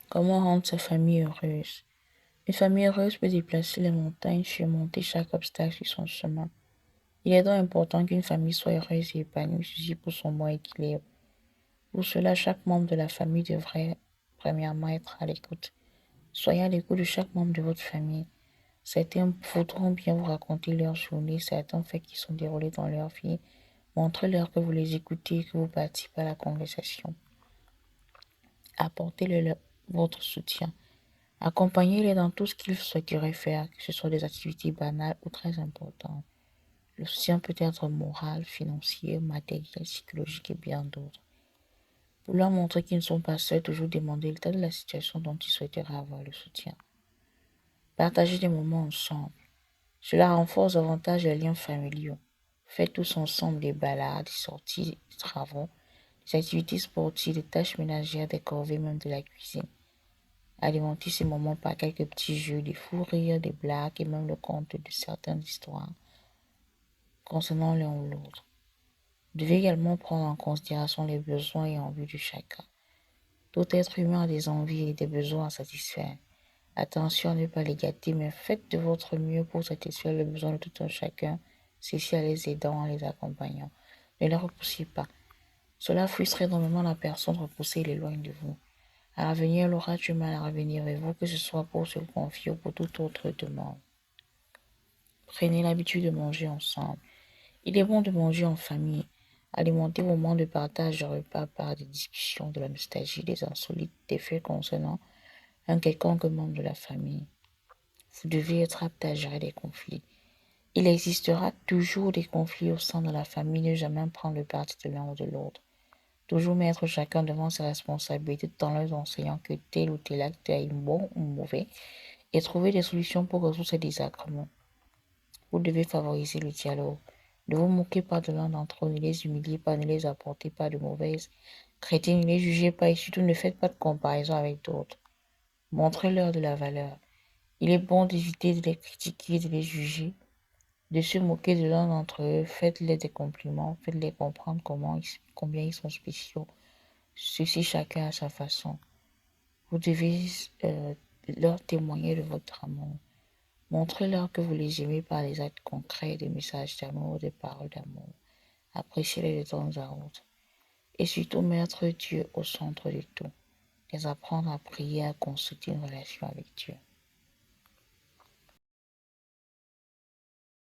Comment rendre sa famille heureuse? Une famille heureuse peut déplacer les montagnes, surmonter chaque obstacle sur son chemin. Il est donc important qu'une famille soit heureuse et épanouie, ceci pour son bon équilibre. Pour cela, chaque membre de la famille devrait premièrement être à l'écoute. Soyez à l'écoute de chaque membre de votre famille. Certains voudront bien vous raconter leur journée, certains faits qui sont déroulés dans leur vie. Montrez-leur que vous les écoutez et que vous participez à la conversation. Apportez-leur votre soutien. Accompagnez-les dans tout ce qu'ils souhaiteraient faire, que ce soit des activités banales ou très importantes. Le soutien peut être moral, financier, matériel, psychologique et bien d'autres. Pour leur montrer qu'ils ne sont pas seuls, toujours demander l'état de la situation dont ils souhaiteraient avoir le soutien. Partagez des moments ensemble. Cela renforce davantage les liens familiaux. Faites tous ensemble des balades, des sorties, des travaux, des activités sportives, des tâches ménagères, des corvées, même de la cuisine. Alimentez ces moments par quelques petits jeux, des fous rires, des blagues et même le conte de certaines histoires concernant l'un ou l'autre. Vous devez également prendre en considération les besoins et envies de chacun. Tout être humain a des envies et des besoins à satisfaire. Attention à ne pas les gâter, mais faites de votre mieux pour satisfaire les besoins de tout un chacun, ceci en les aidant, en les accompagnant. Ne les repoussez pas. Cela frustre énormément la personne repoussée et l'éloigne de vous. À l'avenir, elle aura du mal à revenir vers vous, que ce soit pour se confier ou pour toute autre demande. Prenez l'habitude de manger ensemble. Il est bon de manger en famille. Alimentez vos moments de partage de repas par des discussions, de la nostalgie, des insolites, des faits concernant un quelconque membre de la famille. Vous devez être apte à gérer les conflits. Il existera toujours des conflits au sein de la famille, ne jamais prendre le parti de l'un ou de l'autre. Toujours mettre chacun devant ses responsabilités tout en leur enseignant que tel ou tel acte est bon ou mauvais et trouver des solutions pour résoudre ces désagréments. Vous devez favoriser le dialogue. Ne vous moquez pas de l'un d'entre eux, ne les humiliez pas, ne les apportez pas de mauvaises critiques, ne les jugez pas et surtout ne faites pas de comparaison avec d'autres. Montrez-leur de la valeur. Il est bon d'éviter de les critiquer, de les juger, de se moquer de l'un d'entre eux. Faites-les des compliments, faites-les comprendre combien ils sont spéciaux. Ceci chacun à sa façon. Vous devez leur témoigner de votre amour. Montrez-leur que vous les aimez par des actes concrets, des messages d'amour, des paroles d'amour. Appréciez-les de temps à autre. Et surtout mettre Dieu au centre de tout. Les apprendre à prier, à construire une relation avec Dieu.